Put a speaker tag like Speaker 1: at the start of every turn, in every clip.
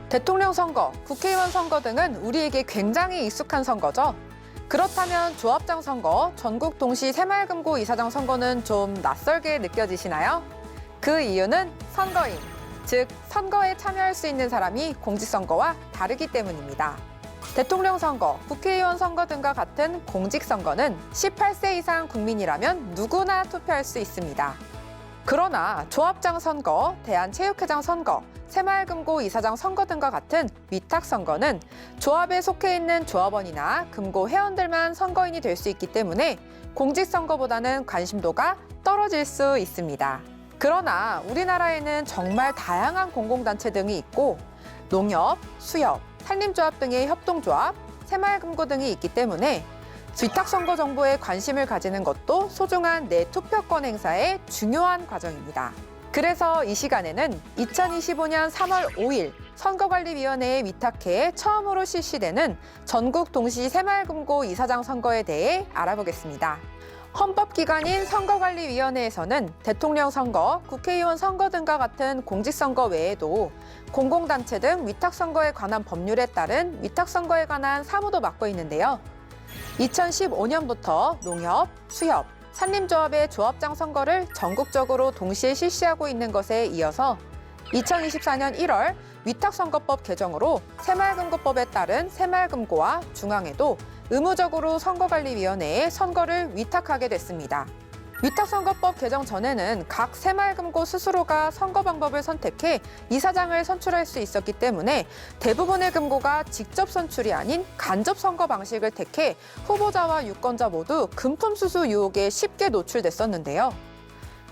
Speaker 1: 대통령 선거, 국회의원 선거 등은 우리에게 굉장히 익숙한 선거죠. 그렇다면 조합장 선거, 전국 동시 새마을금고 이사장 선거는 좀 낯설게 느껴지시나요? 그 이유는 선거인, 즉 선거에 참여할 수 있는 사람이 공직선거와 다르기 때문입니다. 대통령 선거, 국회의원 선거 등과 같은 공직선거는 18세 이상 국민이라면 누구나 투표할 수 있습니다. 그러나 조합장 선거, 대한체육회장 선거, 새마을금고 이사장 선거 등과 같은 위탁선거는 조합에 속해 있는 조합원이나 금고 회원들만 선거인이 될 수 있기 때문에 공직선거보다는 관심도가 떨어질 수 있습니다. 그러나 우리나라에는 정말 다양한 공공단체 등이 있고 농협, 수협, 산림조합 등의 협동조합, 새마을금고 등이 있기 때문에 위탁선거 정보에 관심을 가지는 것도 소중한 내 투표권 행사의 중요한 과정입니다. 그래서 이 시간에는 2025년 3월 5일 선거관리위원회에 위탁해 처음으로 실시되는 전국 동시 새마을금고 이사장 선거에 대해 알아보겠습니다. 헌법기관인 선거관리위원회에서는 대통령 선거, 국회의원 선거 등과 같은 공직선거 외에도 공공단체 등 위탁선거에 관한 법률에 따른 위탁선거에 관한 사무도 맡고 있는데요. 2015년부터 농협, 수협, 산림조합의 조합장 선거를 전국적으로 동시에 실시하고 있는 것에 이어서 2024년 1월 위탁선거법 개정으로 새마을금고법에 따른 새마을금고와 중앙에도 의무적으로 선거관리위원회에 선거를 위탁하게 됐습니다. 위탁선거법 개정 전에는 각 새마을금고 스스로가 선거 방법을 선택해 이사장을 선출할 수 있었기 때문에 대부분의 금고가 직접 선출이 아닌 간접 선거 방식을 택해 후보자와 유권자 모두 금품수수 유혹에 쉽게 노출됐었는데요.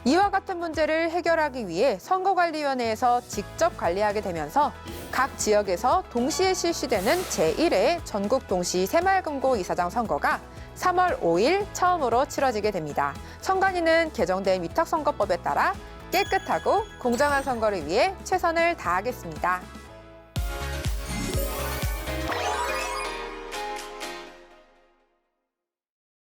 Speaker 1: 이와 같은 문제를 해결하기 위해 선거관리위원회에서 직접 관리하게 되면서 각 지역에서 동시에 실시되는 제1회 전국 동시 새마을금고 이사장 선거가 3월 5일 처음으로 치러지게 됩니다. 선관위는 개정된 위탁선거법에 따라 깨끗하고 공정한 선거를 위해 최선을 다하겠습니다.